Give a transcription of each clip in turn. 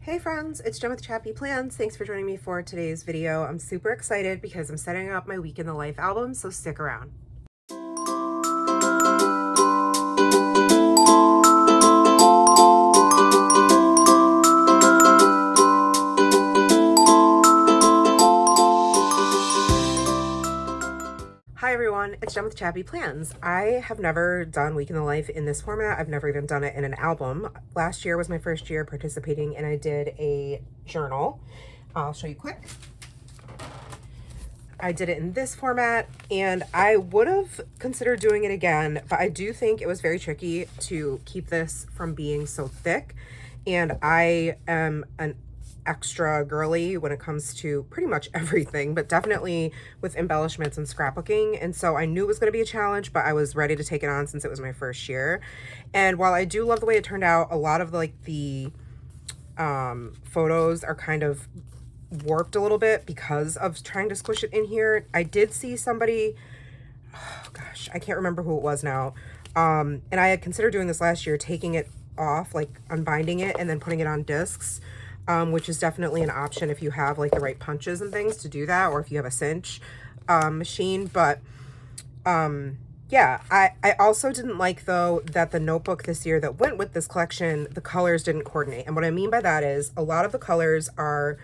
Hey friends, it's Jen with ChappyPlans. Thanks for joining me for today's video. I'm super excited because I'm setting up my Week in the Life album, so stick around. Hi everyone, it's Jen with ChappyPlans. I have never done Week in the Life in this format. I've never even done it in an album. Last year was my first year participating and I did a journal. I'll show you quick. I did it in this format and I would have considered doing it again, but I do think it was very tricky to keep this from being so thick. And I am an extra girly when it comes to pretty much everything, but definitely with embellishments and scrapbooking. And so I knew it was going to be a challenge, but I was ready to take it on since it was my first year. And while I do love the way it turned out, a lot of like the photos are kind of warped a little bit because of trying to squish it in here. I did see somebody, oh gosh, I can't remember who it was now. And I had considered doing this last year, taking it off, like unbinding it and then putting it on discs. Which is definitely an option if you have like the right punches and things to do that, or if you have a cinch machine. But yeah, I also didn't like though that the notebook this year that went with this collection, the colors didn't coordinate. And what I mean by that is a lot of the colors are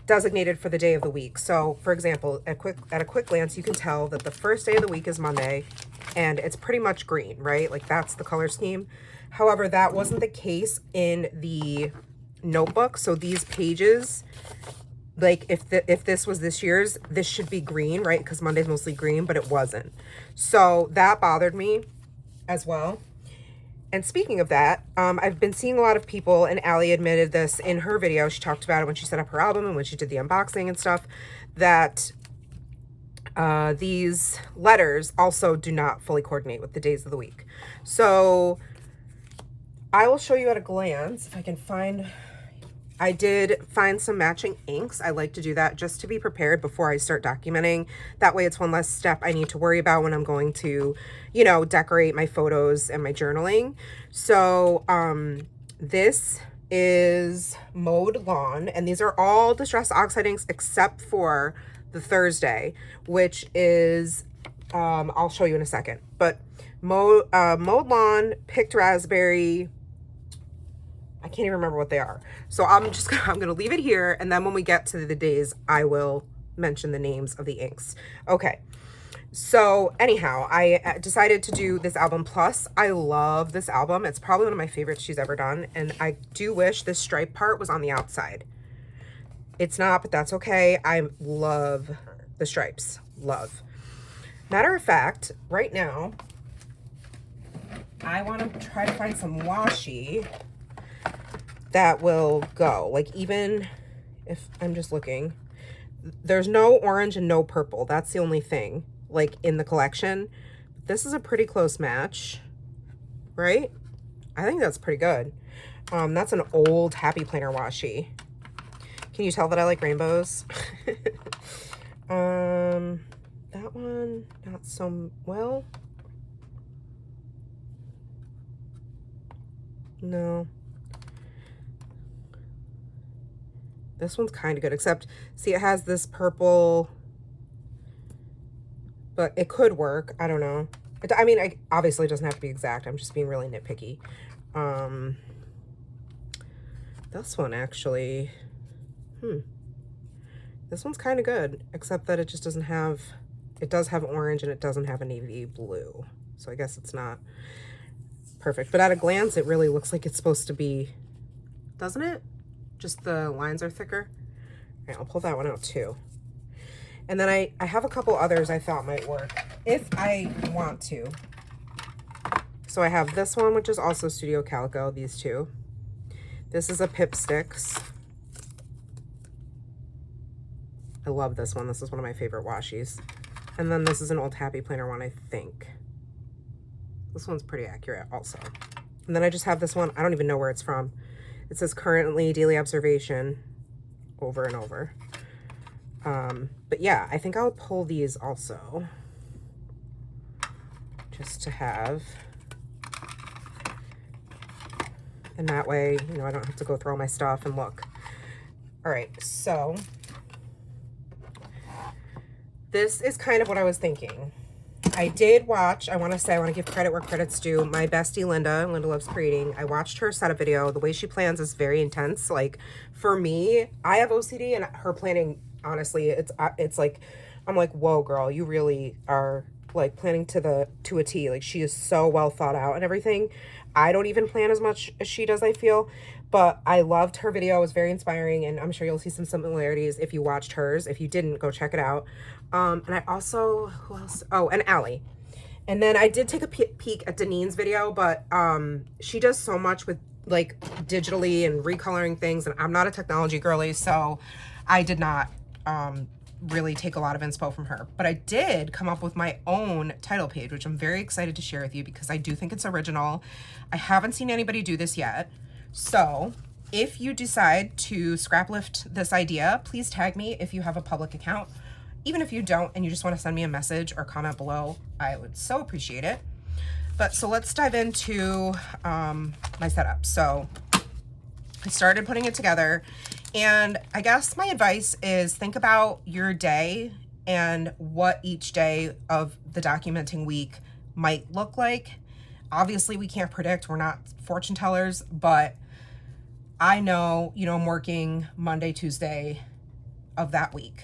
designated for the day of the week. So for example, at a quick glance, you can tell that the first day of the week is Monday and it's pretty much green, right? Like that's the color scheme. However, that wasn't the case in the notebook. So these pages, like if this was this year's, this should be green, right? Because Monday's mostly green, but it wasn't. So that bothered me as well. And speaking of that, I've been seeing a lot of people, and Allie admitted this in her video. She talked about it when she set up her album and when she did the unboxing and stuff, that these letters also do not fully coordinate with the days of the week. So I will show you at a glance if I can find. I did find some matching inks. I like to do that just to be prepared before I start documenting. That way it's one less step I need to worry about when I'm going to, you know, decorate my photos and my journaling. So this is Mowed Lawn, and these are all Distress Oxide inks except for the Thursday, which is, I'll show you in a second. But Mowed Lawn, Picked Raspberry, I can't even remember what they are. So I'm gonna leave it here, and then when we get to the days, I will mention the names of the inks. Okay, so anyhow, I decided to do this album. Plus, I love this album. It's probably one of my favorites she's ever done, and I do wish this stripe part was on the outside. It's not, but that's okay. I love the stripes, love. Matter of fact, right now, I want to try to find some washi that will go. Like, even if I'm just looking, there's no orange and no purple. That's the only thing like in the collection. This is a pretty close match, right? I think that's pretty good. That's an old Happy Planner washi. Can you tell that I like rainbows? That one, not so well. No. This one's kind of good, except, see, it has this purple, but it could work. I don't know. I mean, obviously it doesn't have to be exact. I'm just being really nitpicky. This one actually, this one's kind of good, except that it just doesn't have, it does have orange and it doesn't have a navy blue. So I guess it's not perfect. But at a glance, it really looks like it's supposed to be, doesn't it? Just the lines are thicker. All right, I'll pull that one out too. And then I have a couple others I thought might work if I want to. So I have this one, which is also Studio Calico, these two. This is a Pip Sticks. I love this one. This is one of my favorite washies. And then this is an old Happy Planner one, I think. This one's pretty accurate also. And then I just have this one. I don't even know where it's from. It says currently daily observation over and over. But yeah, I think I'll pull these also just to have. And that way, you know, I don't have to go through all my stuff and look. All right, so this is kind of what I was thinking. I did watch, I want to give credit where credit's due, my bestie Linda Loves Creating. I watched her setup video. The way she plans is very intense. Like, for me, I have OCD, and her planning, honestly, it's like, I'm like, whoa, girl, you really are like planning to a T. Like, she is so well thought out and everything. I don't even plan as much as she does, I feel. But I loved her video. It was very inspiring, and I'm sure you'll see some similarities if you watched hers. If you didn't, go check it out. And I also, who else? Oh, and Allie. And then I did take a peek at Denise's video, but she does so much with like digitally and recoloring things, and I'm not a technology girly, so I did not really take a lot of inspo from her. But I did come up with my own title page, which I'm very excited to share with you because I do think it's original. I haven't seen anybody do this yet. So if you decide to scrap lift this idea, please tag me if you have a public account. Even if you don't and you just want to send me a message or comment below, I would so appreciate it. But so let's dive into my setup. So I started putting it together, and I guess my advice is think about your day and what each day of the documenting week might look like. Obviously, we can't predict, we're not fortune tellers, but I know, you know, I'm working Monday, Tuesday of that week.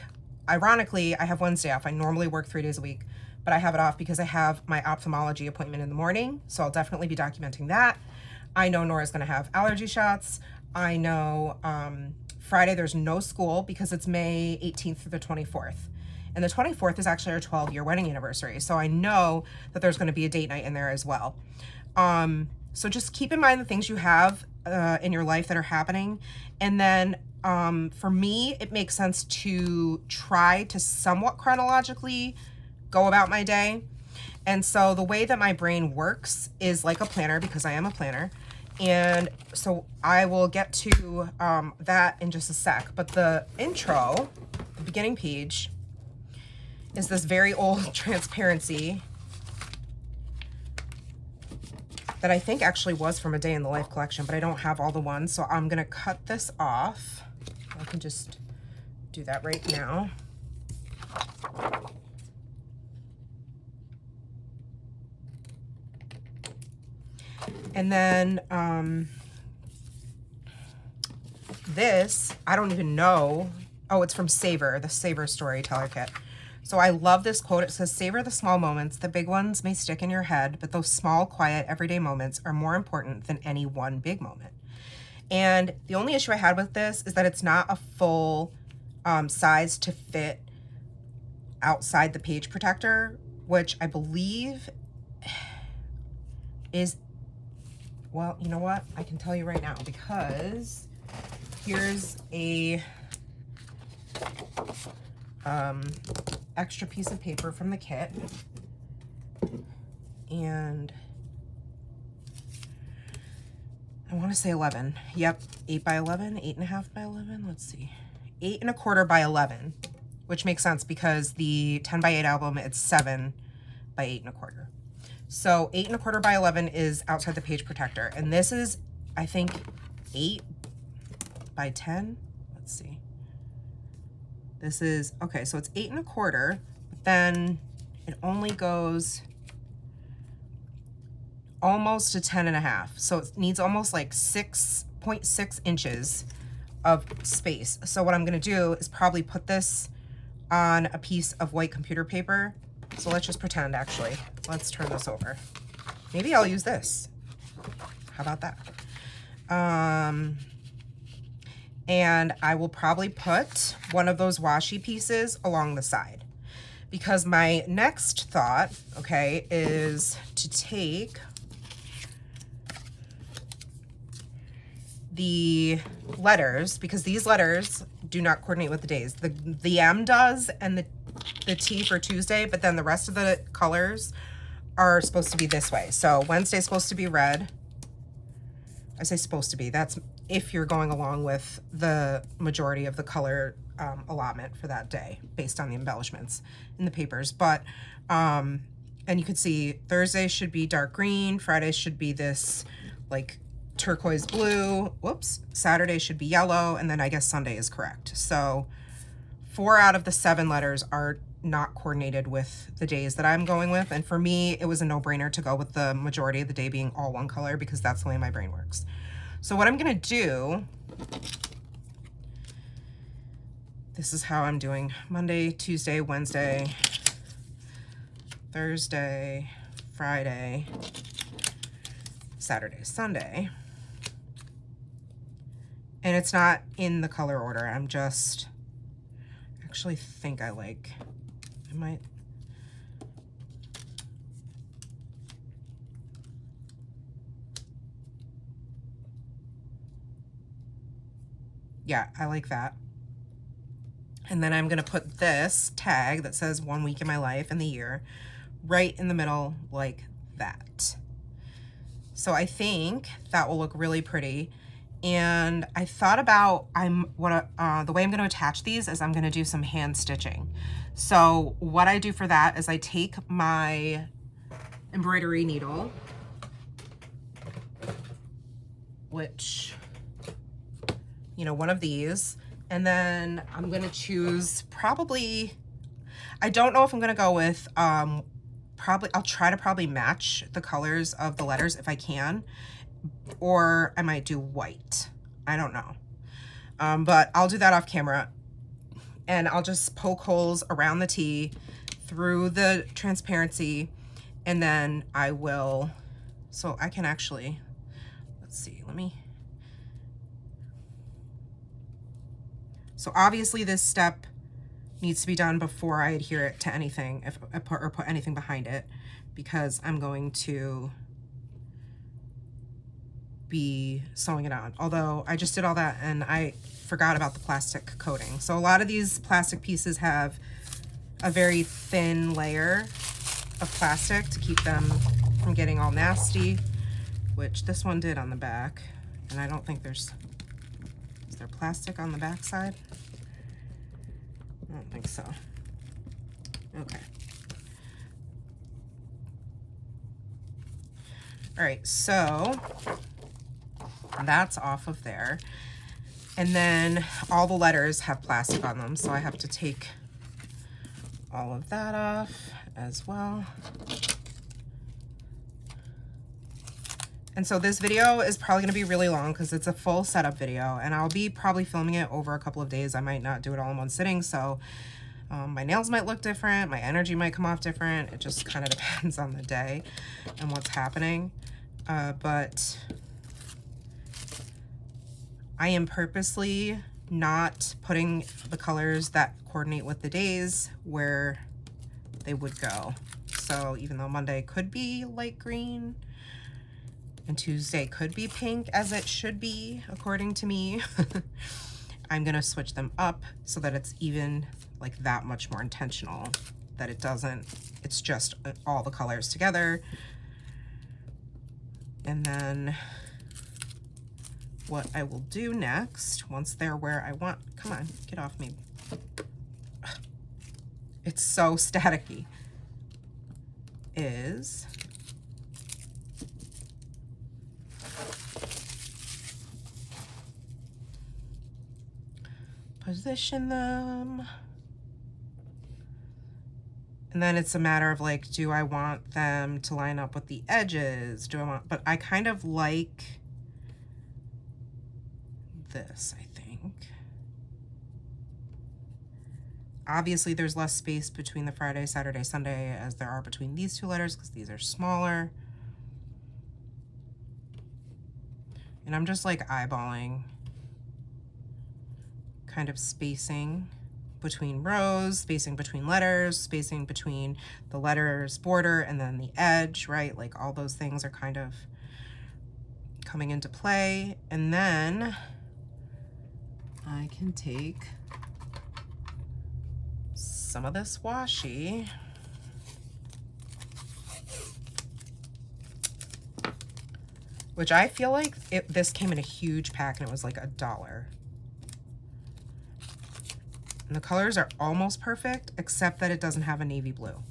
Ironically, I have Wednesday off. I normally work 3 days a week, but I have it off because I have my ophthalmology appointment in the morning, so I'll definitely be documenting that. I know Nora's gonna have allergy shots. I know Friday there's no school because it's May 18th through the 24th. And the 24th is actually our 12-year wedding anniversary, so I know that there's gonna be a date night in there as well. So just keep in mind the things you have in your life that are happening. And then for me, it makes sense to try to somewhat chronologically go about my day. And so the way that my brain works is like a planner, because I am a planner. And so I will get to that in just a sec. But the intro, the beginning page, is this very old transparency that I think actually was from a Day in the Life collection, but I don't have all the ones, so I'm gonna cut this off. I can just do that right now. And then this, I don't even know. Oh, it's from Savor, the Savor Storyteller Kit. So I love this quote. It says, "Savor the small moments. The big ones may stick in your head, but those small, quiet, everyday moments are more important than any one big moment." And the only issue I had with this is that it's not a full size to fit outside the page protector, which I believe is, well, you know what? I can tell you right now, because here's a extra piece of paper from the kit, and I want to say 11. Yep, 8 by 11, 8.5 by 11. Let's see, 8 1/4 by 11, which makes sense because the 10 by 8 album, it's 7 by 8 1/4. So 8 1/4 by 11 is outside the page protector, and this is, I think, 8 by 10. Let's see. This is, okay, so it's 8 1/4, but then it only goes almost to 10 1/2. So it needs almost like 6.6 inches of space. So what I'm gonna do is probably put this on a piece of white computer paper. So let's just pretend, actually. Let's turn this over. Maybe I'll use this. How about that? And I will probably put one of those washi pieces along the side, because my next thought, okay, is to take the letters, because these letters do not coordinate with the days. The M does, and the T for Tuesday, but then the rest of the colors are supposed to be this way. So Wednesday's supposed to be red. I say supposed to be, that's if you're going along with the majority of the color allotment for that day based on the embellishments in the papers. But and you can see Thursday should be dark green, Friday should be this like turquoise blue. Whoops. Saturday should be yellow, and then I guess Sunday is correct. So 4 out of the 7 letters are not coordinated with the days that I'm going with. And for me, it was a no-brainer to go with the majority of the day being all one color because that's the way my brain works. So what I'm gonna do, this is how I'm doing Monday, Tuesday, Wednesday, Thursday, Friday, Saturday, Sunday. And it's not in the color order. I'm just, actually think I might, yeah, I like that. And then I'm gonna put this tag that says 1 week in my life and the year right in the middle like that. So I think that will look really pretty. And I thought about the way I'm going to attach these is I'm going to do some hand stitching. So what I do for that is I take my embroidery needle, which, you know, one of these, and then I'm going to choose probably, I don't know if I'm going to go with, probably, I'll try to probably match the colors of the letters if I can, or I might do white. I don't know. But I'll do that off camera, and I'll just poke holes around the T through the transparency, and then I will, so I can actually, let's see, so obviously this step needs to be done before I adhere it to anything, if I put anything behind it, because I'm going to be sewing it on. Although I just did all that and I forgot about the plastic coating. So a lot of these plastic pieces have a very thin layer of plastic to keep them from getting all nasty, which this one did on the back. And I don't think is there plastic on the back side? I don't think so. Okay. All right, so that's off of there. And then all the letters have plastic on them, so I have to take all of that off as well. And so this video is probably going to be really long because it's a full setup video, and I'll be probably filming it over a couple of days. I might not do it all in one sitting, so my nails might look different, my energy might come off different. It just kind of depends on the day and what's happening. But I am purposely not putting the colors that coordinate with the days where they would go. So even though Monday could be light green and Tuesday could be pink, as it should be according to me, I'm gonna switch them up so that it's even like that much more intentional, that it doesn't, it's just all the colors together. And then what I will do next, once they're where I want, come on, get off me. It's so staticky, is position them. And then it's a matter of like, do I want them to line up with the edges? Do I want, but I kind of like this, I think. Obviously there's less space between the Friday, Saturday, Sunday as there are between these two letters because these are smaller. And I'm just like eyeballing kind of spacing between rows, spacing between letters, spacing between the letters border and then the edge, right? Like all those things are kind of coming into play. And then I can take some of this washi which I feel like this came in a huge pack and it was like $1. And the colors are almost perfect, except that it doesn't have a navy blue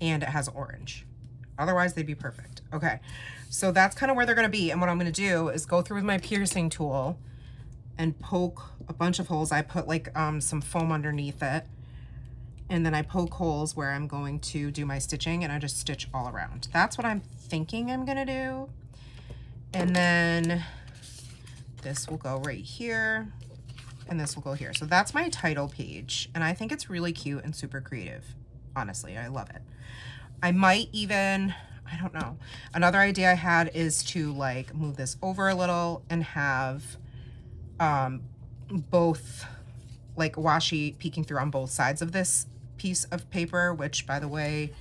and it has orange. Otherwise they'd be perfect. Okay, so that's kind of where they're gonna be. And what I'm gonna do is go through with my piercing tool and poke a bunch of holes. I put like some foam underneath it. And then I poke holes where I'm going to do my stitching, and I just stitch all around. That's what I'm thinking I'm gonna do. And then this will go right here, and this will go here. So that's my title page, and I think it's really cute and super creative. Honestly, I love it. I might even, I don't know. Another idea I had is to like move this over a little and have both like washi peeking through on both sides of this piece of paper, which by the way,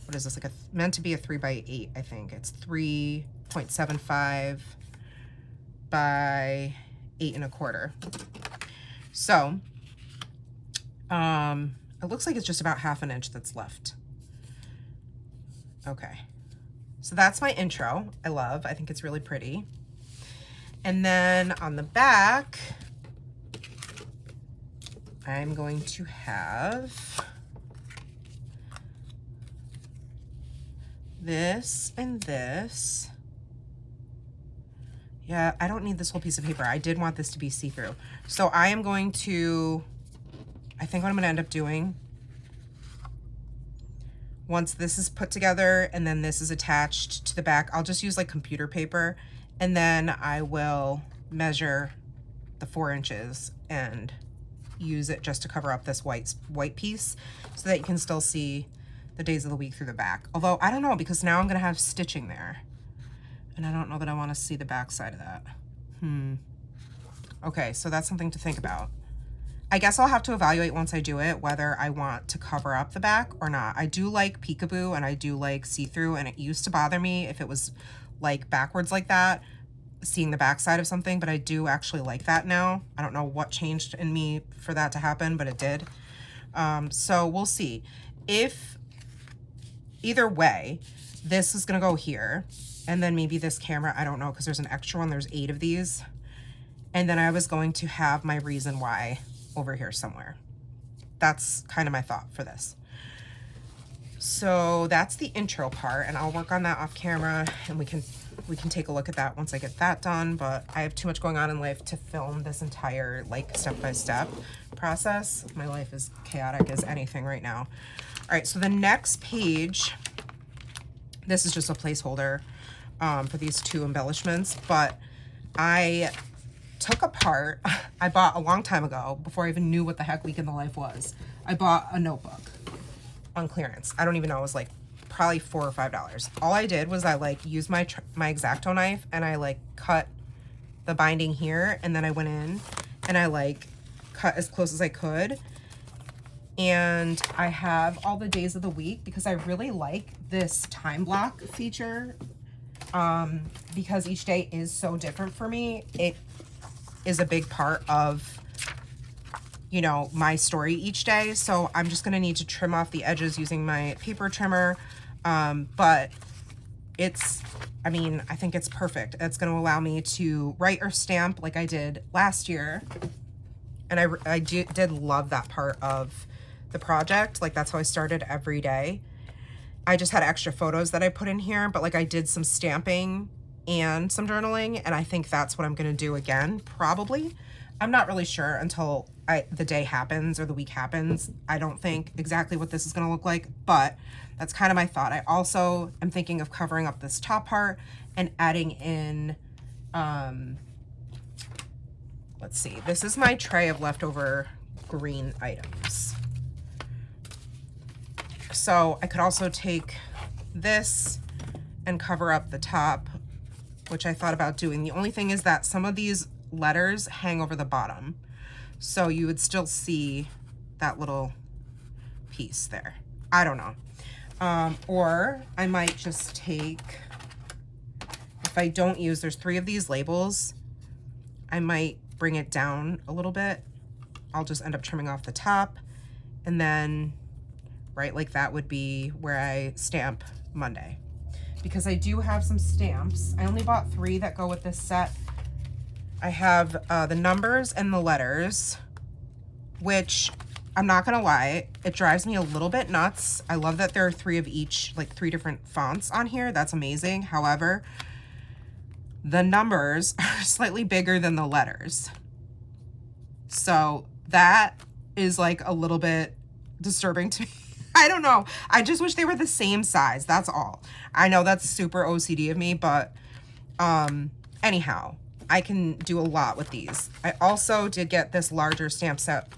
what is this, like meant to be a 3x8, I think. It's 3.75 by 8.25. So it looks like it's just about 1/2 inch that's left. Okay, so that's my intro. I think it's really pretty. And then on the back, I'm going to have this and this. Yeah, I don't need this whole piece of paper. I did want this to be see-through. So I am going to, I think what I'm gonna end up doing, once this is put together and then this is attached to the back, I'll just use like computer paper, and then I will measure the 4 inches and use it just to cover up this white piece so that you can still see the days of the week through the back. Although I don't know, because now I'm gonna have stitching there, and I don't know that I want to see the back side of that. Okay, so that's something to think about. I guess I'll have to evaluate once I do it whether I want to cover up the back or not. I do like peekaboo and I do like see-through, and it used to bother me if it was like backwards like that, seeing the back side of something, but I do actually like that now. I don't know what changed in me for that to happen, but it did. So we'll see. If either way, this is gonna go here, and then maybe this camera, I don't know, because there's an extra one, there's 8 of these. And then I was going to have my reason why over here somewhere. That's kind of my thought for this. So that's the intro part, and I'll work on that off camera, and we can take a look at that once I get that done. But I have too much going on in life to film this entire like step-by-step process. My life is chaotic as anything right now. All right, so the next page, this is just a placeholder for these 2 embellishments, but I took apart, I bought a long time ago, before I even knew what the heck Week in the Life was, I bought a notebook on clearance. I don't even know, it was like probably $4 or $5. All I did was I like used my X-Acto knife, and I like cut the binding here, and then I went in and I like cut as close as I could. And I have all the days of the week because I really like this time block feature, because each day is so different for me. It is a big part of, you know, my story each day. So I'm just gonna need to trim off the edges using my paper trimmer. But it's, I mean, I think it's perfect. It's gonna allow me to write or stamp like I did last year. And I did love that part of the project. Like that's how I started every day. I just had extra photos that I put in here, but like I did some stamping and some journaling, and I think that's what I'm gonna do again, probably. I'm not really sure until the day happens or the week happens. I don't think exactly what this is gonna look like, but that's kind of my thought. I also am thinking of covering up this top part and adding in, let's see, this is my tray of leftover green items. So I could also take this and cover up the top, which I thought about doing. The only thing is that some of these letters hang over the bottom, so you would still see that little piece there. I don't know. Or I might just take, if I don't use, there's 3 of these labels, I might bring it down a little bit. I'll just end up trimming off the top, and then right like that would be where I stamp Monday, because I do have some stamps. I only bought 3 that go with this set. I have the numbers and the letters, which I'm not gonna lie, it drives me a little bit nuts. I love that there are 3 of each, like 3 different fonts on here. That's amazing. However, the numbers are slightly bigger than the letters. So that is like a little bit disturbing to me. I don't know. I just wish they were the same size. That's all. I know that's super OCD of me, but anyhow, I can do a lot with these. I also did get this larger stamp set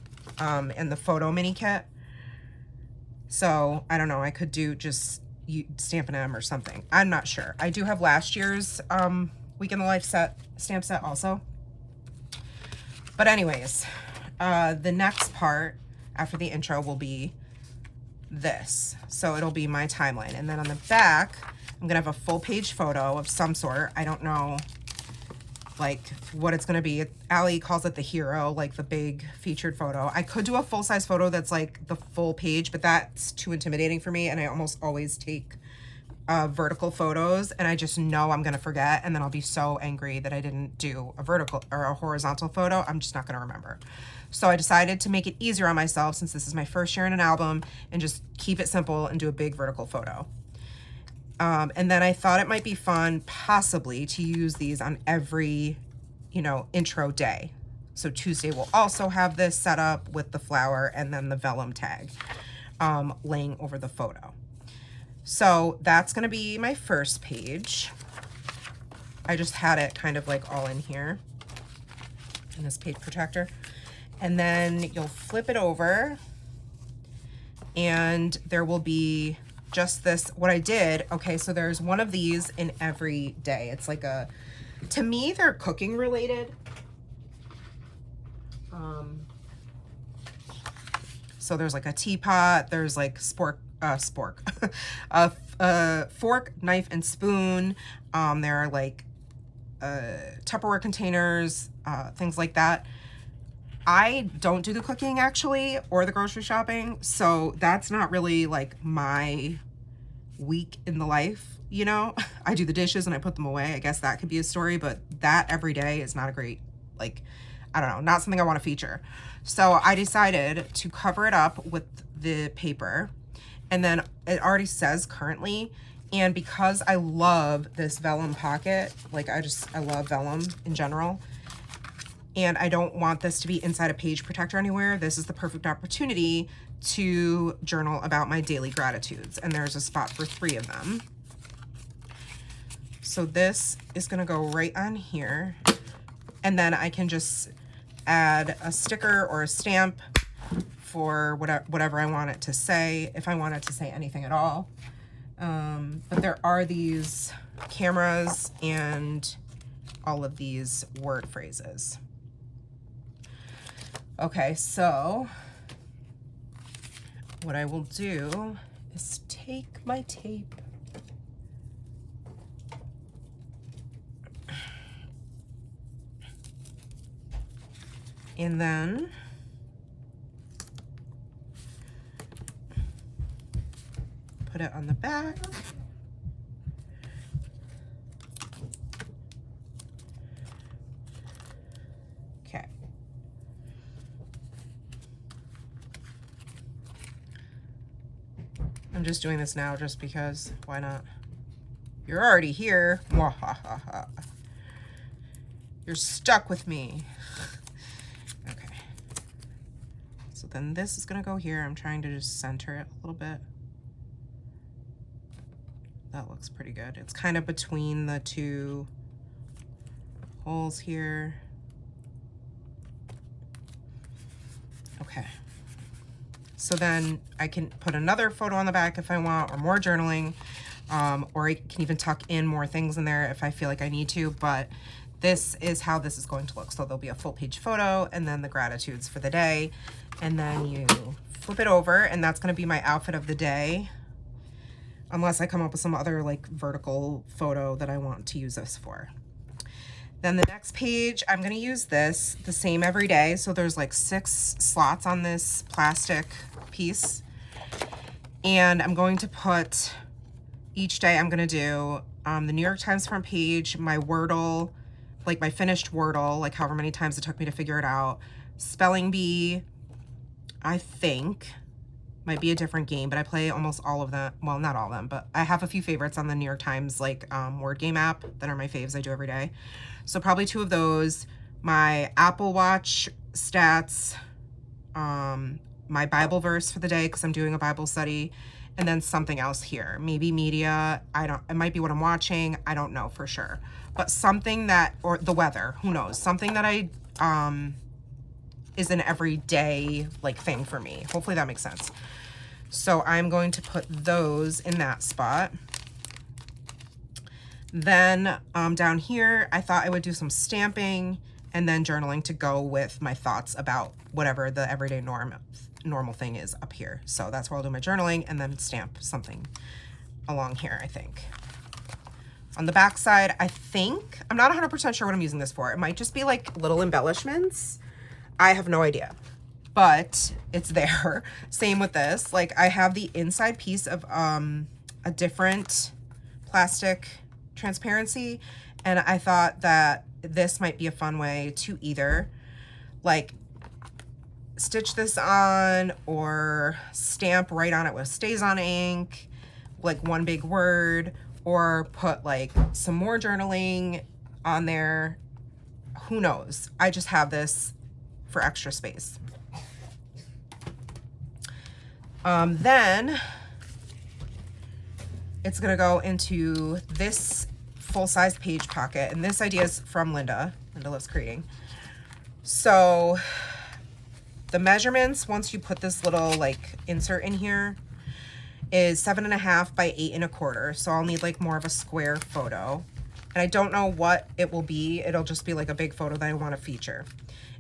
in the photo mini kit. So I don't know. I could do just Stampin' M or something. I'm not sure. I do have last year's Week in the Life stamp set also. But anyways, the next part after the intro will be this. So it'll be my timeline. And then on the back, I'm gonna have a full page photo of some sort. I don't know like what it's gonna be. Allie calls it the hero, like the big featured photo. I could do a full-size photo that's like the full page, but that's too intimidating for me. And I almost always take vertical photos, and I just know I'm gonna forget, and then I'll be so angry that I didn't do a vertical or a horizontal photo. I'm just not gonna remember. So I decided to make it easier on myself, since this is my first year in an album, and just keep it simple and do a big vertical photo. And then I thought it might be fun possibly to use these on every, you know, intro day. So Tuesday will also have this set up with the flower and then the vellum tag laying over the photo. So that's gonna be my first page. I just had it kind of like all in here in this page protector. And then you'll flip it over and there will be just this, what I did, okay, so there's one of these in every day. It's like a, to me, they're cooking related. So there's like a teapot, there's like fork, knife, and spoon. There are like Tupperware containers, things like that. I don't do the cooking actually, or the grocery shopping, so that's not really like my week in the life, you know? I do the dishes and I put them away. I guess that could be a story, but that every day is not a great, like, I don't know, not something I want to feature. So I decided to cover it up with the paper, and then it already says currently, and because I love this vellum pocket, like I love vellum in general, and I don't want this to be inside a page protector anywhere, this is the perfect opportunity to journal about my daily gratitudes. And there's a spot for 3 of them. So this is gonna go right on here. And then I can just add a sticker or a stamp for whatever I want it to say, if I want it to say anything at all. But there are these cameras and all of these word phrases. Okay, so what I will do is take my tape and then put it on the back. Okay. I'm just doing this now just because, why not? You're already here. You're stuck with me. Okay. So then this is gonna go here. I'm trying to just center it a little bit. That looks pretty good. It's kind of between the 2 holes here. Okay. So then I can put another photo on the back if I want, or more journaling, or I can even tuck in more things in there if I feel like I need to, but this is how this is going to look. So there'll be a full page photo and then the gratitudes for the day. And then you flip it over, and that's gonna be my outfit of the day, unless I come up with some other like vertical photo that I want to use this for. Then the next page, I'm gonna use this the same every day. So there's like 6 slots on this plastic piece. And I'm going to put, each day I'm gonna do the New York Times front page, my Wordle, like my finished Wordle, like however many times it took me to figure it out, spelling bee, I think might be a different game, but I play almost all of them. Well, not all of them, but I have a few favorites on the New York Times like word game app that are my faves I do every day. So probably 2 of those, my Apple Watch stats, my Bible verse for the day because I'm doing a Bible study, and then something else here. Maybe media. It might be what I'm watching. I don't know for sure. But something that, or the weather, who knows? Something that I is an everyday like thing for me. Hopefully that makes sense. So I'm going to put those in that spot. Then down here, I thought I would do some stamping and then journaling to go with my thoughts about whatever the everyday normal thing is up here. So that's where I'll do my journaling and then stamp something along here, I think. On the back side, I think, I'm not 100% sure what I'm using this for. It might just be like little embellishments. I have no idea, but it's there. Same with this. Like I have the inside piece of a different plastic transparency, and I thought that this might be a fun way to either like stitch this on or stamp right on it with stays on ink, like one big word, or put like some more journaling on there. Who knows? I just have this for extra space. Then it's gonna go into this full-size page pocket, and this idea is from Linda. Linda loves creating. So the measurements, once you put this little like insert in here, is 7.5 by 8.25. So I'll need like more of a square photo, and I don't know what it will be. It'll just be like a big photo that I want to feature.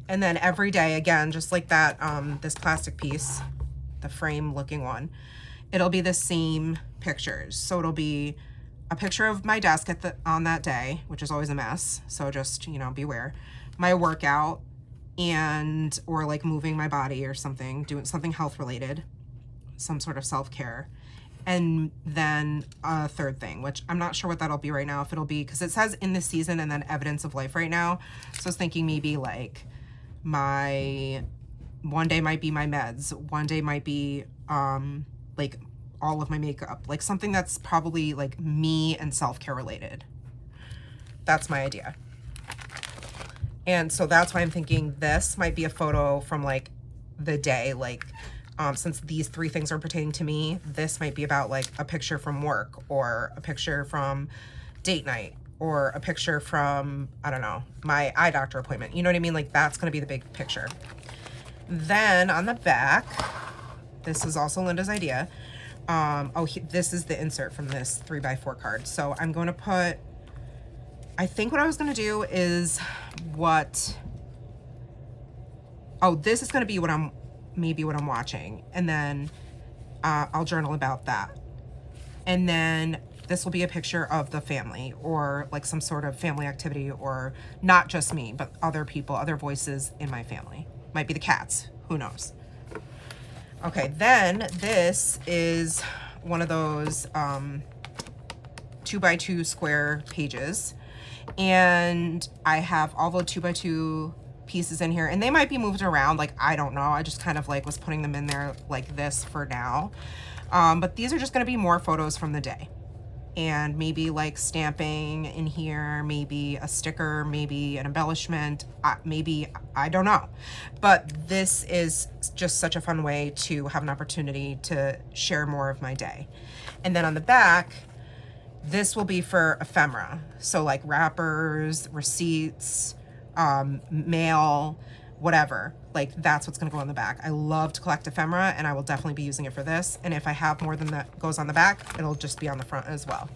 And then every day, again, just like that, this plastic piece, the frame looking one, it'll be the same pictures. So it'll be a picture of my desk on that day, which is always a mess. So just, you know, beware. My workout, and, or like moving my body or something, doing something health related, some sort of self-care. And then a third thing, which I'm not sure what that'll be right now, if it'll be, because it says in this season and then evidence of life right now. So I was thinking maybe like one day might be my meds, one day might be like all of my makeup, like something that's probably like me and self-care related. That's my idea. And so that's why I'm thinking this might be a photo from like the day, like since these 3 things are pertaining to me, this might be about like a picture from work, or a picture from date night, or a picture from, I don't know, my eye doctor appointment. You know what I mean? Like that's gonna be the big picture. Then on the back, this is also Linda's idea. This is the insert from this 3x4 card. So I'm going to put, I think what I was going to do is this is going to be maybe what I'm watching. And then I'll journal about that. And then this will be a picture of the family, or like some sort of family activity, or not just me, but other people, other voices in my family. Might be the cats, who knows? Okay, then this is one of those 2x2 square pages, and I have all the 2x2 pieces in here, and they might be moved around, like I don't know, I just kind of like was putting them in there like this for now. But these are just going to be more photos from the day, and maybe like stamping in here, maybe a sticker, maybe an embellishment, maybe, I don't know. But this is just such a fun way to have an opportunity to share more of my day. And then on the back, this will be for ephemera. So like wrappers, receipts, mail, whatever. Like that's what's gonna go on the back. I love to collect ephemera, and I will definitely be using it for this. And if I have more than that goes on the back, it'll just be on the front as well.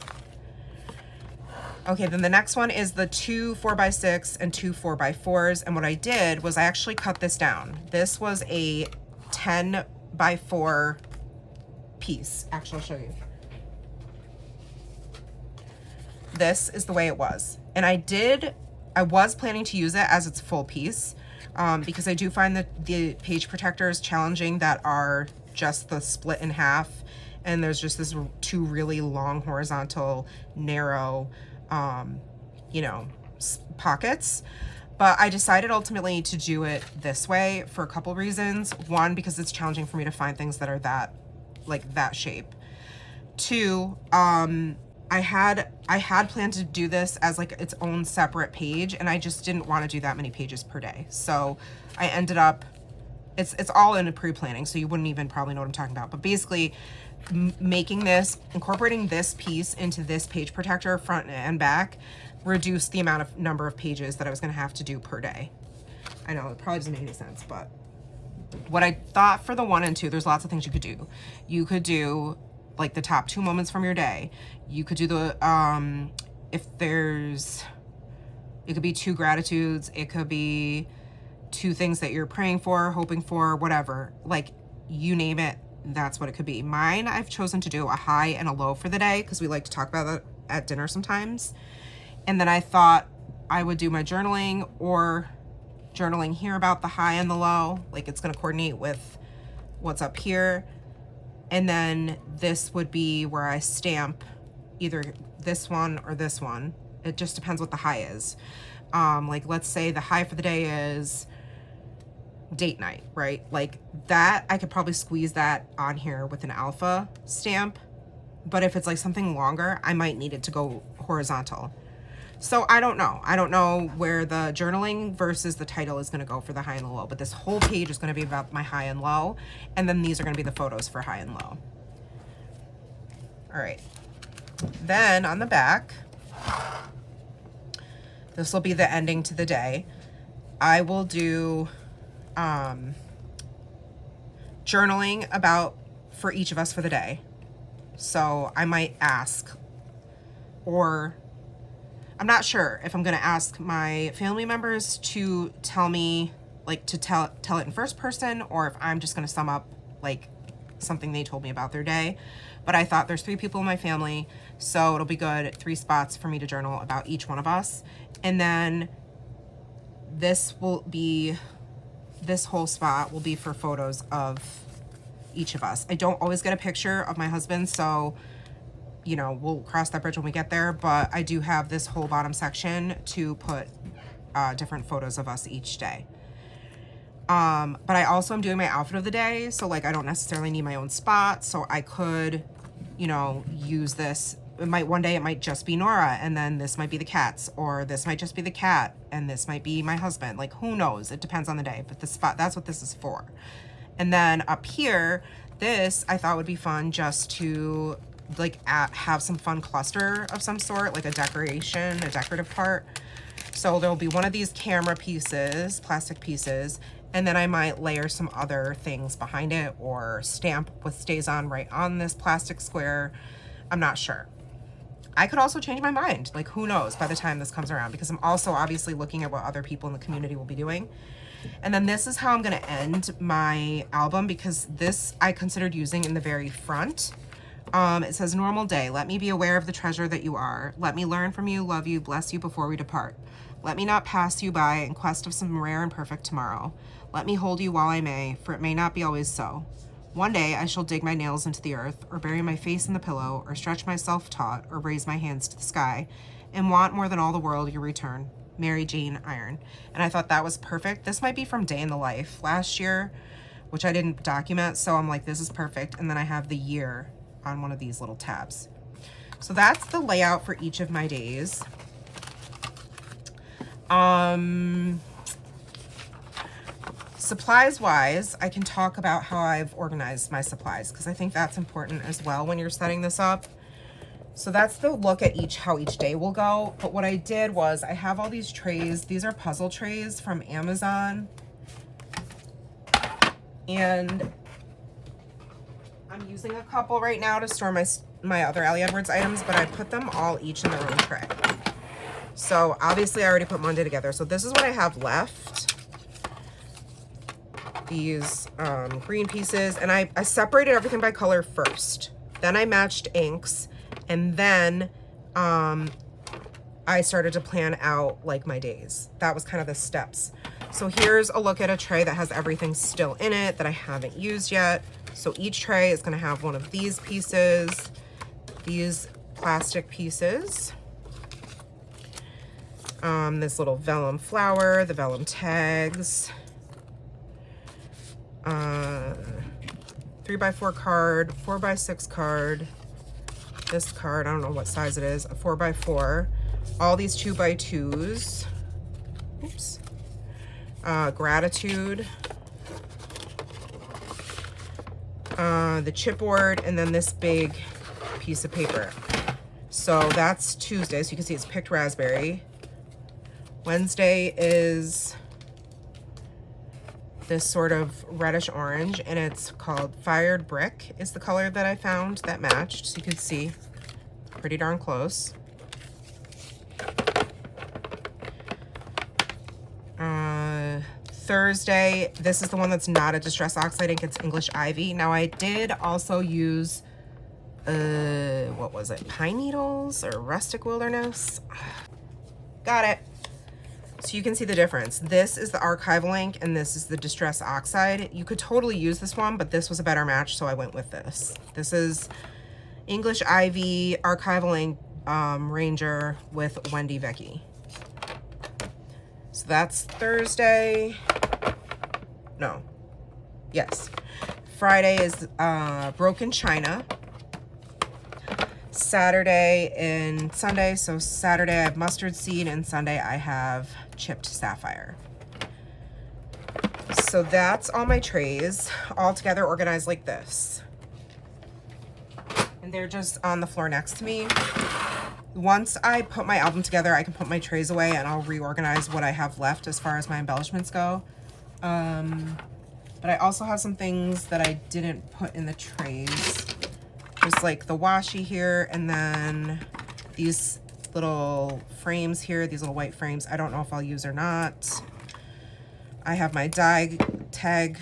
Okay, then the next one is the 2 4x6 and 2 4x4s. And what I did was I actually cut this down. This was a 10x4 piece. Actually, I'll show you. This is the way it was. And I was planning to use it as its full piece, because I do find that the page protectors challenging that are just the split in half, and there's just this 2 really long horizontal narrow you know, pockets. But I decided ultimately to do it this way for a couple reasons. One, because it's challenging for me to find things that are that, like that shape. Two, I had planned to do this as like its own separate page, and I just didn't want to do that many pages per day. So I ended up, it's all in a pre-planning, so you wouldn't even probably know what I'm talking about. But basically making this, incorporating this piece into this page protector front and back, reduced the amount of number of pages that I was going to have to do per day. I know it probably doesn't make any sense, but what I thought for the 1 and 2, there's lots of things you could do. You could do like the top 2 moments from your day. You could do the if there's, it could be 2 gratitudes, it could be 2 things that you're praying for, hoping for, whatever, like you name it, that's what it could be. Mine, I've chosen to do a high and a low for the day because we like to talk about that at dinner sometimes. And then I thought I would do my journaling, or journaling here about the high and the low, like it's going to coordinate with what's up here. And then this would be where I stamp either this one or this one. It just depends what the high is. Like let's say the high for the day is date night, right? Like that, I could probably squeeze that on here with an alpha stamp. But if it's like something longer, I might need it to go horizontal. So I don't know. I don't know where the journaling versus the title is going to go for the high and the low, but this whole page is going to be about my high and low. And then these are going to be the photos for high and low. All right. Then on the back, this will be the ending to the day. I will do journaling about for each of us for the day. So I might ask, or I'm not sure if I'm going to ask my family members to tell me, like to tell it in first person, or if I'm just going to sum up like something they told me about their day. But I thought there's 3 people in my family, so it'll be good, 3 spots for me to journal about each one of us. And then this will be, this whole spot will be for photos of each of us. I don't always get a picture of my husband, so you know, we'll cross that bridge when we get there, but I do have this whole bottom section to put different photos of us each day. But I also am doing my outfit of the day, so like I don't necessarily need my own spot, so I could, you know, use this. It might, one day it might just be Nora, and then this might be the cats, or this might just be the cat, and this might be my husband. Like who knows? It depends on the day, but the spot, that's what this is for. And then up here, this I thought would be fun just to like have some fun cluster of some sort, like a decoration, a decorative part. So there'll be one of these camera pieces, plastic pieces, and then I might layer some other things behind it, or stamp with stays on right on this plastic square. I'm not sure. I could also change my mind, like who knows by the time this comes around, because I'm also obviously looking at what other people in the community will be doing. And then this is how I'm going to end my album, because this I considered using in the very front. It says, normal day. Let me be aware of the treasure that you are. Let me learn from you, love you, bless you before we depart. Let me not pass you by in quest of some rare and perfect tomorrow. Let me hold you while I may, for it may not be always so. One day I shall dig my nails into the earth, or bury my face in the pillow, or stretch myself taut, or raise my hands to the sky, and want more than all the world your return. Mary Jane Iron. And I thought that was perfect. This might be from Day in the Life last year, which I didn't document, so I'm like, this is perfect. And then I have the year on one of these little tabs. So that's the layout for each of my days. Supplies wise, I can talk about how I've organized my supplies, because I think that's important as well when you're setting this up. So that's the look at how each day will go. But what I did was I have all these trays. These are puzzle trays from Amazon. And I'm using a couple right now to store my other Allie Edwards items, but I put them all each in their own tray. So obviously I already put Monday together. So this is what I have left. These green pieces. And I separated everything by color first. Then I matched inks. And then I started to plan out like my days. That was kind of the steps. So here's a look at a tray that has everything still in it that I haven't used yet. So each tray is going to have one of these pieces, these plastic pieces. This little vellum flower, the vellum tags, 3x4 card, 4x6 card, this card, I don't know what size it is, a 4x4, all these 2x2s, oops, gratitude, the chipboard, and then this big piece of paper. So that's Tuesday, so you can see it's picked raspberry. Wednesday is this sort of reddish orange, and it's called Fired Brick is the color that I found that matched, so you can see pretty darn close. Thursday, this is the one that's not a Distress Oxide ink, it's English Ivy. Now I did also use what was it, Pine Needles or Rustic Wilderness? Got it. So you can see the difference. This is the archival ink and this is the Distress Oxide. You could totally use this one, but this was a better match, so I went with this. This is English Ivy archival ink Ranger with Wendy Vicky. So that's Thursday. No. Yes. Friday is Broken China. Saturday and Sunday. So Saturday I have Mustard Seed and Sunday I have Chipped Sapphire. So that's all my trays all together organized like this. And they're just on the floor next to me. Once I put my album together, I can put my trays away and I'll reorganize what I have left as far as my embellishments go. But I also have some things that I didn't put in the trays. Just like the washi here, and then these little frames here, these little white frames. I don't know if I'll use or not. I have my die tag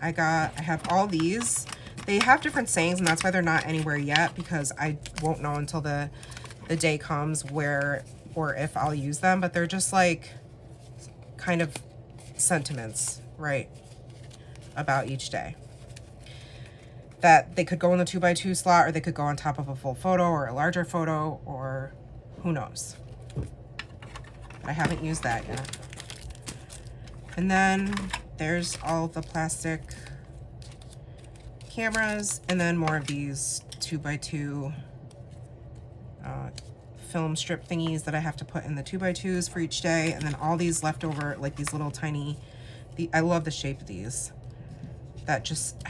I have all these. They have different sayings, and that's why they're not anywhere yet, because I won't know until the day comes where or if I'll use them. But they're just like kind of sentiments, right, about each day. That they could go in the 2x2 slot, or they could go on top of a full photo or a larger photo, or who knows. But I haven't used that yet. And then there's all the plastic cameras, and then more of these 2x2 film strip thingies that I have to put in the 2x2s for each day, and then all these leftover, like these little tiny, I love the shape of these, that just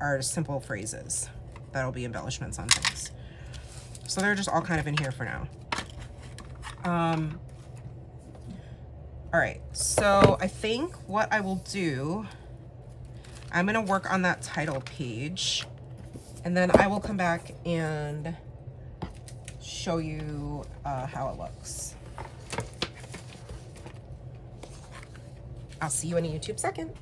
are simple phrases that'll be embellishments on things. So they're just all kind of in here for now. All right, so I think what I will do, I'm gonna work on that title page, and then I will come back and show you how it looks. I'll see you in a YouTube second.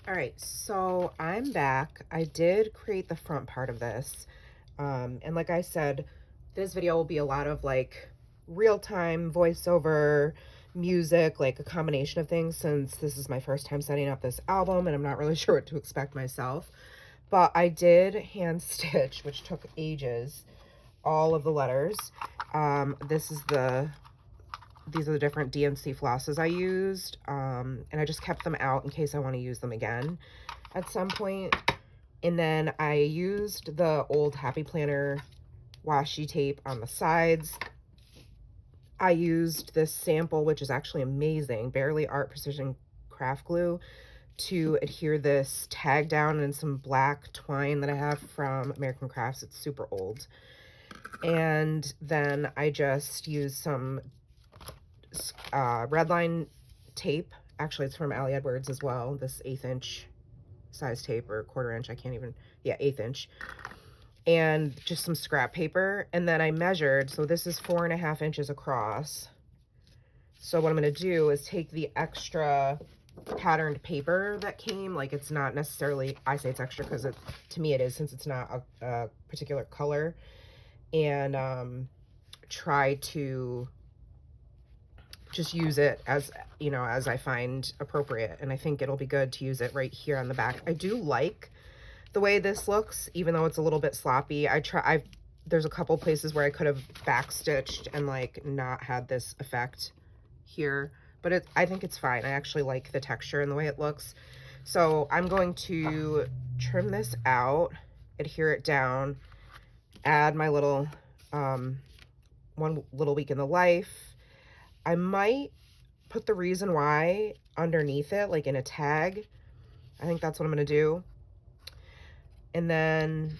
All right, so I'm back. I did create the front part of this. And like I said, this video will be a lot of like real-time voiceover, music, like a combination of things, since this is my first time setting up this album and I'm not really sure what to expect myself. But I did hand stitch, which took ages, all of the letters. These are the different DNC flosses I used, and I just kept them out in case I want to use them again at some point. And then I used the old Happy Planner washi tape on the sides. I used this sample, which is actually amazing, Barely Art Precision Craft Glue, to adhere this tag down, and some black twine that I have from American Crafts. It's super old. And then I just used some red line tape. Actually, it's from Ali Edwards as well, this 1/8 inch size tape, or 1/4 inch, I can't even, yeah, 1/8 inch, and just some scrap paper. And then I measured, so this is 4.5 inches across. So what I'm going to do is take the extra patterned paper that came, like, it's not necessarily, I say it's extra because it, to me it is, since it's not a particular color, and try to just use it as, you know, as I find appropriate. And I think it'll be good to use it right here on the back. I do like the way this looks, even though it's a little bit sloppy. there's a couple places where I could have backstitched and like not had this effect here, but I think it's fine. I actually like the texture and the way it looks. So I'm going to trim this out, adhere it down, add my little one little week in the life. I might put the reason why underneath it, like in a tag. I think that's what I'm gonna do. And then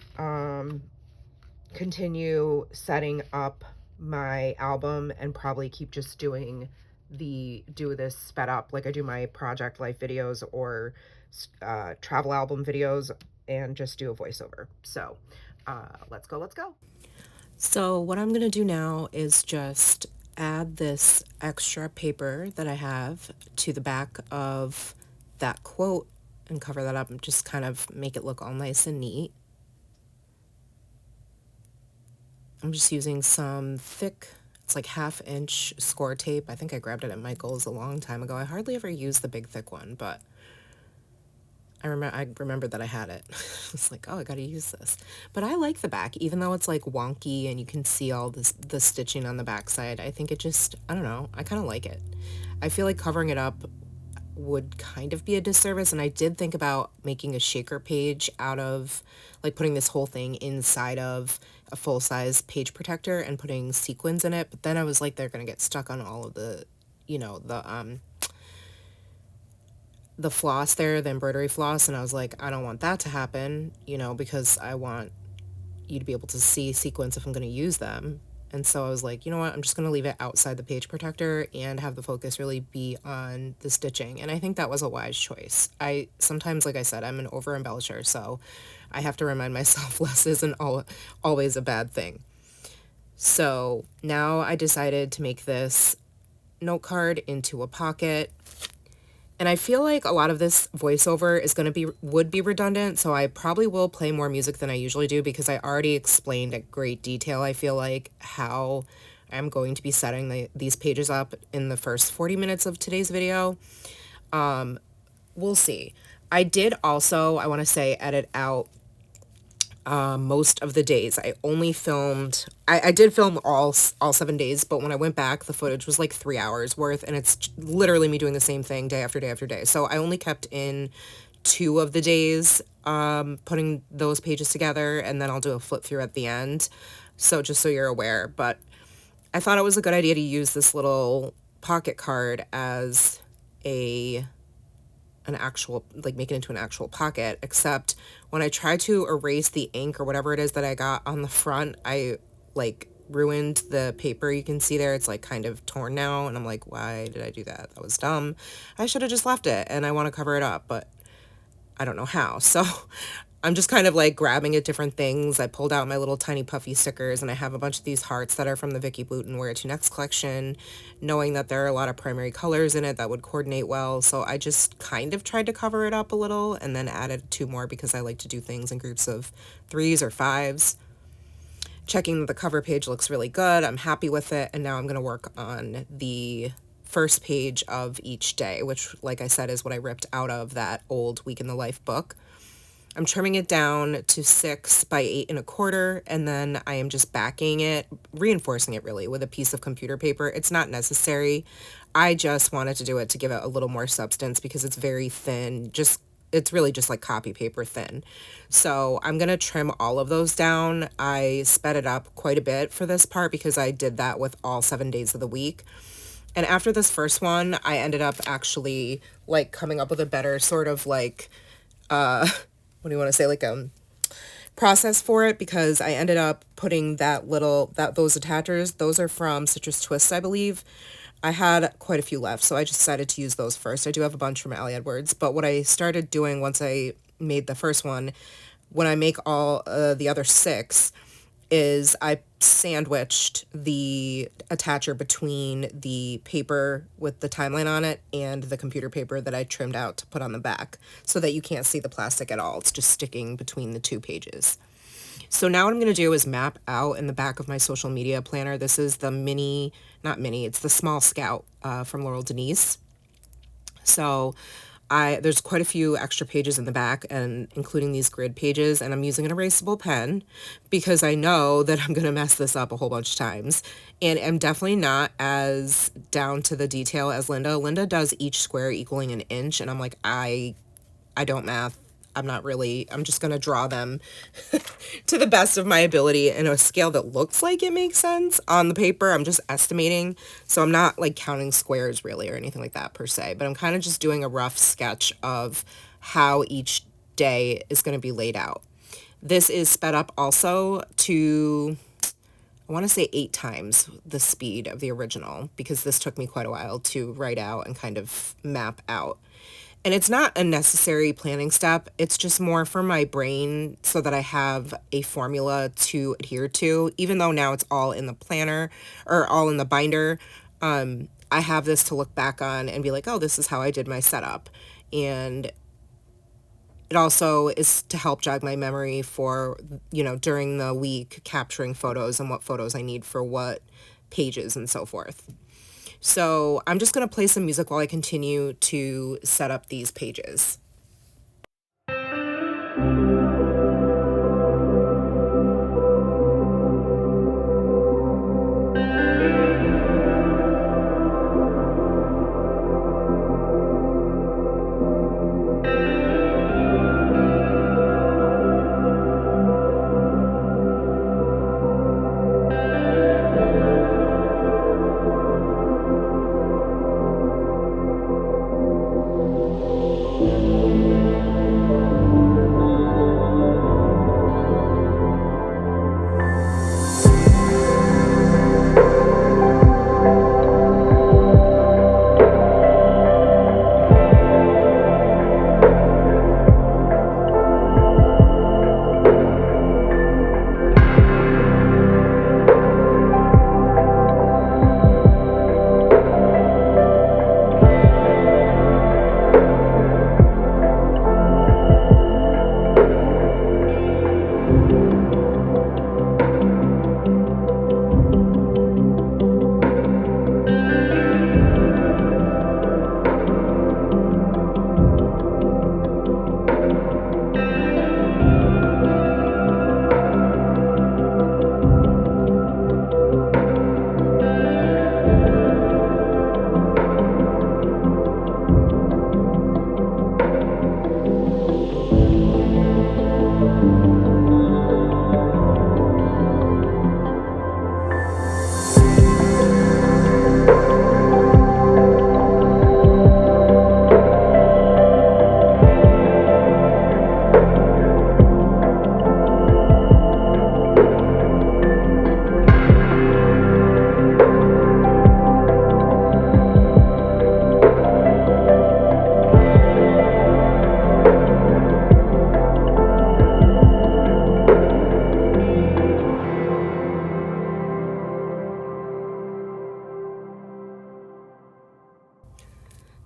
continue setting up my album and probably keep just do this sped up like I do my project life videos or travel album videos, and just do a voiceover. So let's go. So what I'm gonna do now is just add this extra paper that I have to the back of that quote and cover that up and just kind of make it look all nice and neat. I'm just using some thick, it's like 1/2 inch score tape. I think I grabbed it at Michael's a long time ago. I hardly ever use the big thick one, but I remembered that I had it. It's like, oh, I gotta use this. But I like the back, even though it's like wonky and you can see all the stitching on the back side. I think it just, I don't know, I kind of like it. I feel like covering it up would kind of be a disservice, and I did think about making a shaker page out of, like putting this whole thing inside of a full-size page protector and putting sequins in it, but then I was like, they're gonna get stuck on all of the, you know, the floss there, the embroidery floss, and I was like, I don't want that to happen, you know, because I want you to be able to see sequins if I'm going to use them. And so I was like, you know what, I'm just going to leave it outside the page protector and have the focus really be on the stitching. And I think that was a wise choice. Sometimes, like I said, I'm an over embellisher, so I have to remind myself less isn't always a bad thing. So now I decided to make this note card into a pocket. And I feel like a lot of this voiceover is would be redundant, so I probably will play more music than I usually do because I already explained at great detail, I feel like, how I'm going to be setting these pages up in the first 40 minutes of today's video. We'll see. I did also, I want to say, edit out most of the days. I only filmed, I did film all 7 days, but when I went back, the footage was like 3 hours worth, and it's literally me doing the same thing day after day after day. So I only kept in 2 of the days, putting those pages together, and then I'll do a flip through at the end. So just so you're aware, but I thought it was a good idea to use this little pocket card as an actual, like make it into an actual pocket, except when I tried to erase the ink or whatever it is that I got on the front, I like ruined the paper. You can see there, it's like kind of torn now, and I'm like, why did I do that? That was dumb. I should have just left it, and I want to cover it up, but I don't know how. So I'm just kind of like grabbing at different things. I pulled out my little tiny puffy stickers, and I have a bunch of these hearts that are from the Vicky Bluton Wear It To Next collection, knowing that there are a lot of primary colors in it that would coordinate well. So I just kind of tried to cover it up a little and then added 2 more because I like to do things in groups of 3s or 5s. Checking that the cover page looks really good. I'm happy with it. And now I'm going to work on the first page of each day, which, like I said, is what I ripped out of that old Week in the Life book. I'm trimming it down to 6 by 8 1/4, and then I am just backing it, reinforcing it really with a piece of computer paper. It's not necessary. I just wanted to do it to give it a little more substance because it's very thin. It's really just like copy paper thin. So I'm going to trim all of those down. I sped it up quite a bit for this part because I did that with all 7 days of the week. And after this first one, I ended up actually like coming up with a better sort of like, what do you want to say, like process for it, because I ended up putting those attachers, those are from Citrus Twists, I believe. I had quite a few left, so I just decided to use those first. I do have a bunch from Ali Edwards, but what I started doing once I made the first one, when I make all the other 6, is I sandwiched the attacher between the paper with the timeline on it and the computer paper that I trimmed out to put on the back so that you can't see the plastic at all. It's just sticking between the 2 pages. So now what I'm going to do is map out in the back of my social media planner. This is the it's the Small Scout from Laurel Denise. So There's quite a few extra pages in the back, and including these grid pages, and I'm using an erasable pen because I know that I'm gonna mess this up a whole bunch of times. And I'm definitely not as down to the detail as Linda. Linda does each square equaling an inch, and I'm like, I don't math. I'm just going to draw them to the best of my ability in a scale that looks like it makes sense on the paper. I'm just estimating. So I'm not like counting squares really or anything like that per se, but I'm kind of just doing a rough sketch of how each day is going to be laid out. This is sped up also to, I want to say 8 times the speed of the original, because this took me quite a while to write out and kind of map out. And it's not a necessary planning step. It's just more for my brain so that I have a formula to adhere to. Even though now it's all in the planner or all in the binder, I have this to look back on and be like, oh, this is how I did my setup. And it also is to help jog my memory for, during the week, capturing photos and what photos I need for what pages and so forth. So I'm just going to play some music while I continue to set up these pages.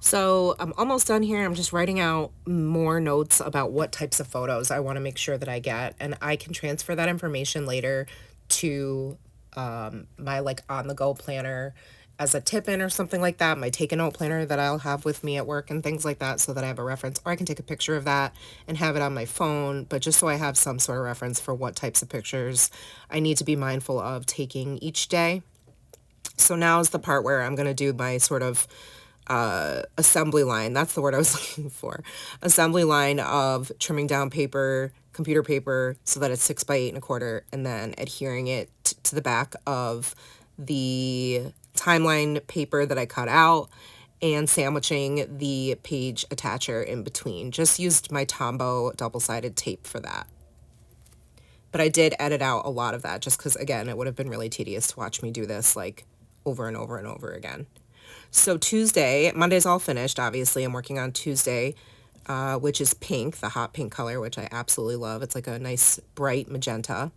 So I'm almost done here. I'm just writing out more notes about what types of photos I want to make sure that I get, and I can transfer that information later to my like on-the-go planner as a tip-in or something like that, my take-a-note planner that I'll have with me at work and things like that, so that I have a reference, or I can take a picture of that and have it on my phone, but just so I have some sort of reference for what types of pictures I need to be mindful of taking each day. So now is the part where I'm going to do my sort of assembly line. That's the word I was looking for. Assembly line of trimming down paper, computer paper, so that it's 6 by 8 1/4, and then adhering it to the back of the timeline paper that I cut out, and sandwiching the page attacher in between. Just used my Tombow double-sided tape for that. But I did edit out a lot of that just because, again, it would have been really tedious to watch me do this like over and over and over again. So Monday's all finished, obviously. I'm working on Tuesday, which is pink, the hot pink color, which I absolutely love. It's like a nice bright magenta.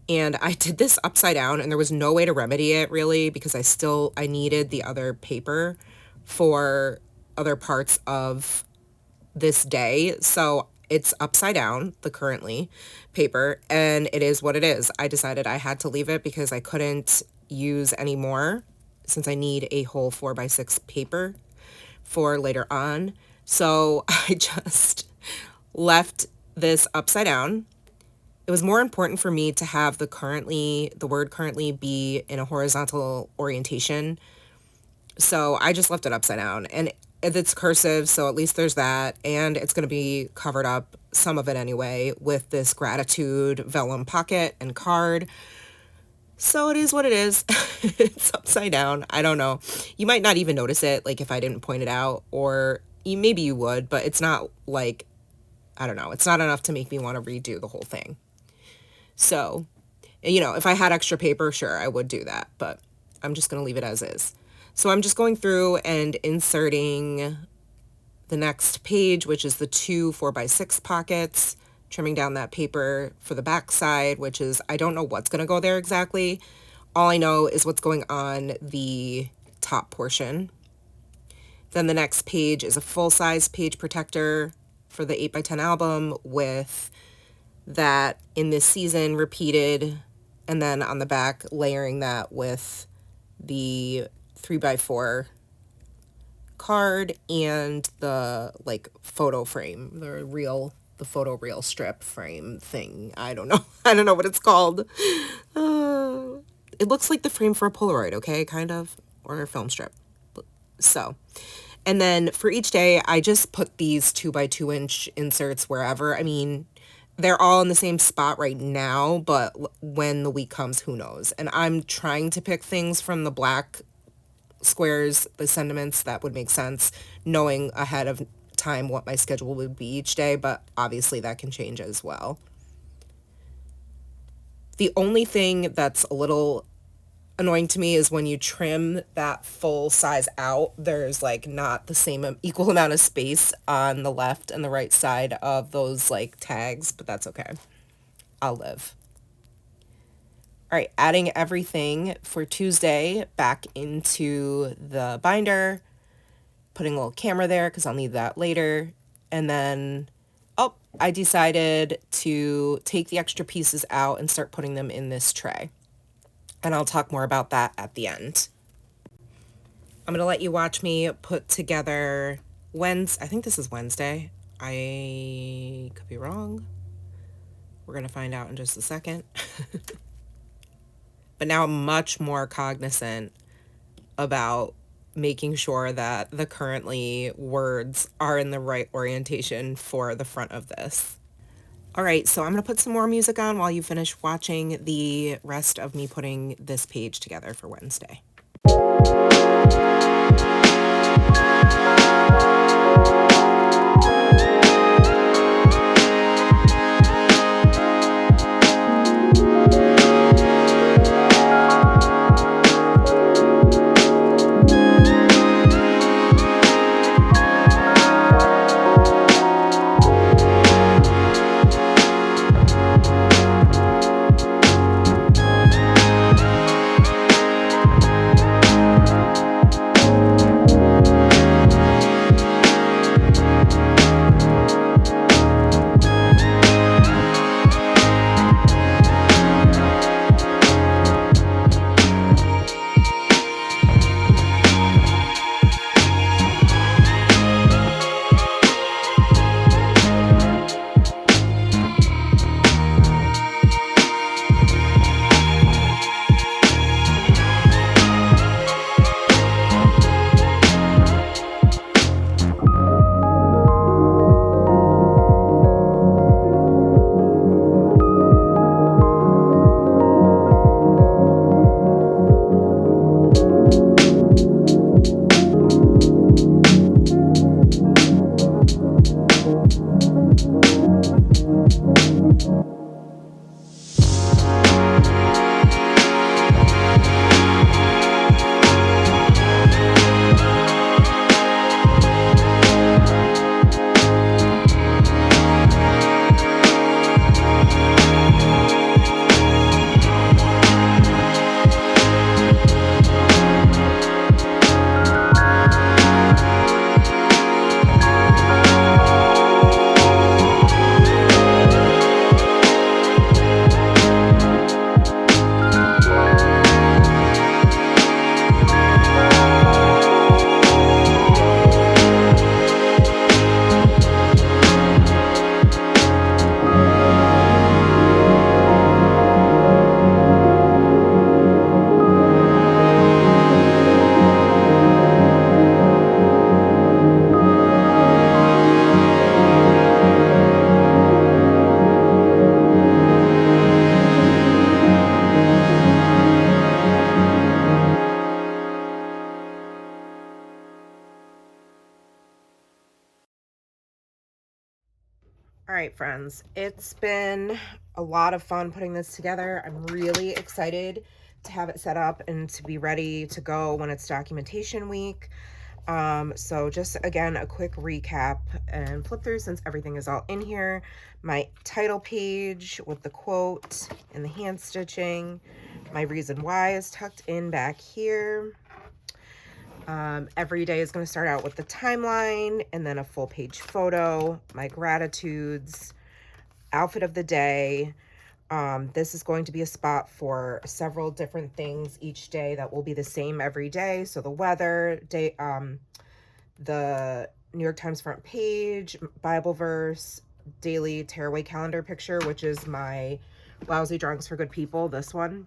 And I did this upside down, and there was no way to remedy it really, because I needed the other paper for other parts of this day. So it's upside down, the currently paper, and it is what it is. I decided I had to leave it because I couldn't use any more, since I need a whole 4 by 6 paper for later on. So I just left this upside down. It was more important for me to have the word currently be in a horizontal orientation. So I just left it upside down, and it's cursive, so at least there's that. And it's going to be covered up, some of it anyway, with this gratitude vellum pocket and card. So it is what it is. It's upside down. I don't know. You might not even notice it, like if I didn't point it out, or maybe you would, but it's not like, I don't know. It's not enough to make me want to redo the whole thing. So, if I had extra paper, sure, I would do that, but I'm just going to leave it as is. So I'm just going through and inserting the next page, which is the 2 4x6 pockets, trimming down that paper for the back side, which is, I don't know what's going to go there exactly. All I know is what's going on the top portion. Then the next page is a full-size page protector for the 8x10 album with that in this season repeated, and then on the back layering that with the 3x4 card and the photo frame, the photo reel strip frame thing. I don't know. I don't know what it's called. It looks like the frame for a Polaroid, okay, kind of, or a film strip. So, and then for each day, I just put these 2x2 inch inserts wherever. I mean, they're all in the same spot right now, but when the week comes, who knows? And I'm trying to pick things from the black squares, the sentiments that would make sense, knowing ahead of time what my schedule would be each day, but obviously that can change as well. The only thing that's a little annoying to me is when you trim that full size out, there's not the same equal amount of space on the left and the right side of those tags, but that's okay. I'll live. All right, adding everything for Tuesday back into the binder, putting a little camera there because I'll need that later. And then, I decided to take the extra pieces out and start putting them in this tray. And I'll talk more about that at the end. I'm going to let you watch me put together I think this is Wednesday. I could be wrong. We're going to find out in just a second. But now I'm much more cognizant about making sure that the currently words are in the right orientation for the front of this. All right, so I'm going to put some more music on while you finish watching the rest of me putting this page together for Wednesday. All right, friends, it's been a lot of fun putting this together. I'm really excited to have it set up and to be ready to go when it's documentation week. So just again, a quick recap and flip through since everything is all in here. My title page with the quote and the hand stitching. My reason why is tucked in back here. Every day is going to start out with the timeline and then a full page photo, my gratitudes, outfit of the day. This is going to be a spot for several different things each day that will be the same every day. So the weather, day, the New York Times front page, Bible verse, daily tearaway calendar picture, which is my Lousy Drawings for Good People, this one.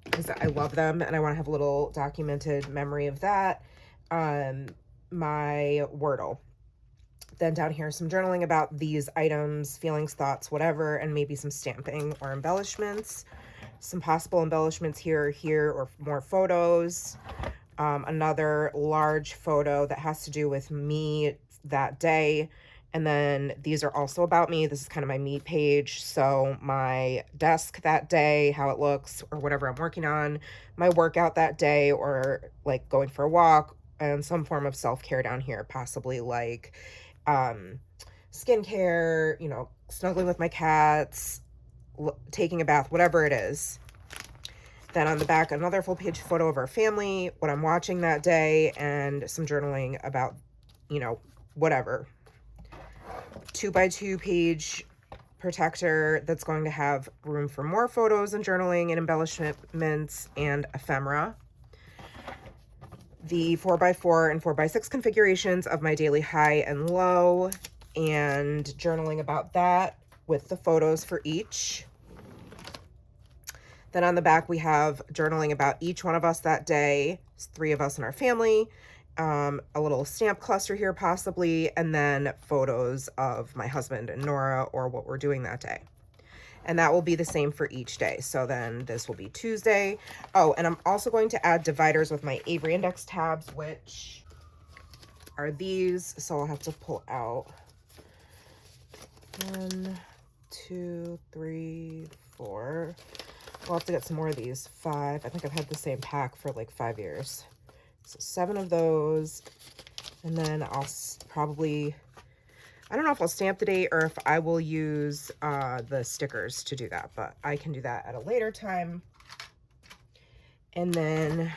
Because I love them and I want to have a little documented memory of that. My Wordle. Then down here, some journaling about these items, feelings, thoughts, whatever, and maybe some stamping or embellishments. Some possible embellishments here, or more photos. Another large photo that has to do with me that day. And then these are also about me. This is kind of my me page. So my desk that day, how it looks, or whatever I'm working on, my workout that day, or like going for a walk, and some form of self-care down here, possibly like skincare, you know, snuggling with my cats, taking a bath, whatever it is. Then on the back, another full page photo of our family, what I'm watching that day, and some journaling about, you know, whatever. 2x2 page protector that's going to have room for more photos and journaling and embellishments and ephemera. The 4x4 and 4x6 configurations of my daily high and low, and journaling about that with the photos for each. Then on the back, we have journaling about each one of us that day. It's 3 of us in our family. A little stamp cluster here possibly, and then photos of my husband and Nora, or what we're doing that day. And that will be the same for each day. So then this will be Tuesday. Oh, and I'm also going to add dividers with my Avery Index tabs, which are these. So I'll have to pull out 1, 2, 3, 4. We'll have to get some more of these. 5. I think I've had the same pack for like 5 years. So 7 of those. And then I'll probably, I don't know if I'll stamp the date or if I will use the stickers to do that, but I can do that at a later time. And then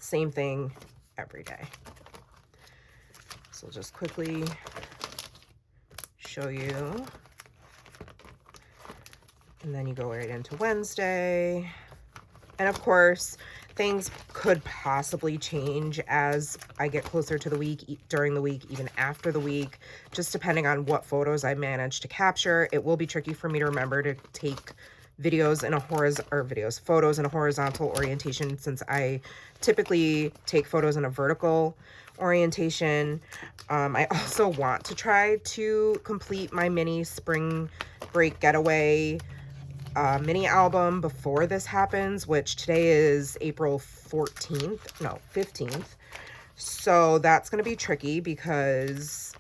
same thing every day. So I'll just quickly show you. And then you go right into Wednesday. And of course, things could possibly change as I get closer to the week, during the week, even after the week, just depending on what photos I manage to capture. It will be tricky for me to remember to take videos in a photos in a horizontal orientation, since I typically take photos in a vertical orientation. I also want to try to complete my mini spring break getaway mini album before this happens, which today is April 15th. So that's going to be tricky because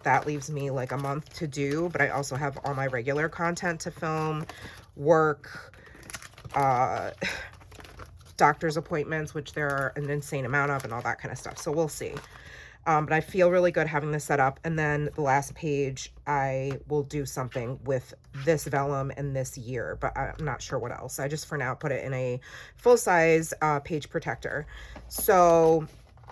that leaves me like a month to do, but I also have all my regular content to film, work, doctor's appointments, which there are an insane amount of, and all that kind of stuff. So we'll see. But I feel really good having this set up. And then the last page, I will do something with this vellum and this year, but I'm not sure what else. I just for now put it in a full-size page protector. So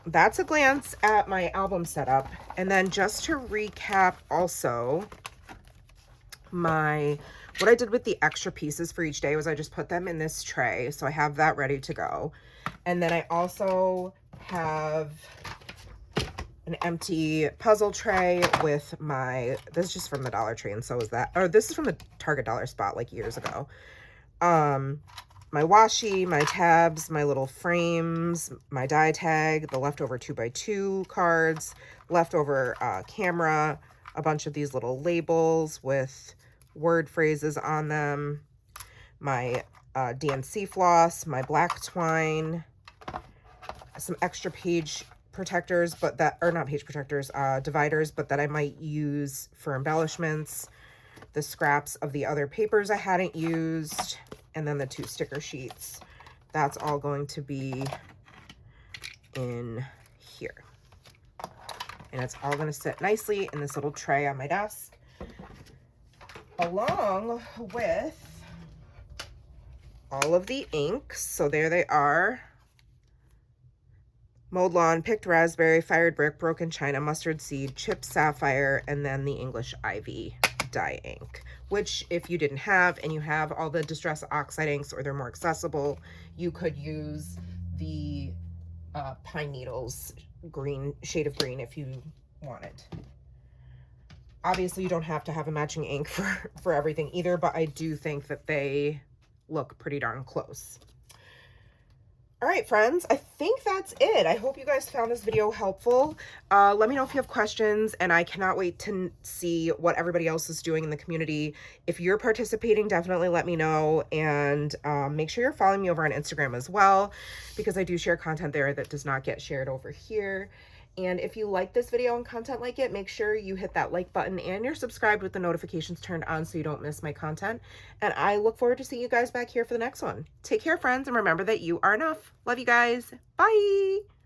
that's a glance at my album setup. And then just to recap also, what I did with the extra pieces for each day was I just put them in this tray. So I have that ready to go. And then I also have an empty puzzle tray with this is just from the Dollar Tree, and so is that, or this is from the Target Dollar Spot like years ago. My washi, my tabs, my little frames, my die tag, the leftover 2x2 cards, leftover camera, a bunch of these little labels with word phrases on them, my DNC floss, my black twine, some extra page protectors, but that, or not page protectors, dividers, but that I might use for embellishments, the scraps of the other papers I hadn't used, and then the 2 sticker sheets. That's all going to be in here. And it's all going to sit nicely in this little tray on my desk, along with all of the inks. So there they are. Mowed lawn, picked raspberry, fired brick, broken china, mustard seed, chipped sapphire, and then the English ivy dye ink, which if you didn't have, and you have all the Distress Oxide inks, or they're more accessible, you could use the Pine Needles green, shade of green, if you want it. Obviously, you don't have to have a matching ink for everything either, but I do think that they look pretty darn close. All right, friends, I think that's it. I hope you guys found this video helpful. Let me know if you have questions, and I cannot wait to see what everybody else is doing in the community. If you're participating, definitely let me know, and make sure you're following me over on Instagram as well, because I do share content there that does not get shared over here. And if you like this video and content like it, make sure you hit that like button and you're subscribed with the notifications turned on so you don't miss my content. And I look forward to seeing you guys back here for the next one. Take care, friends, and remember that you are enough. Love you guys. Bye.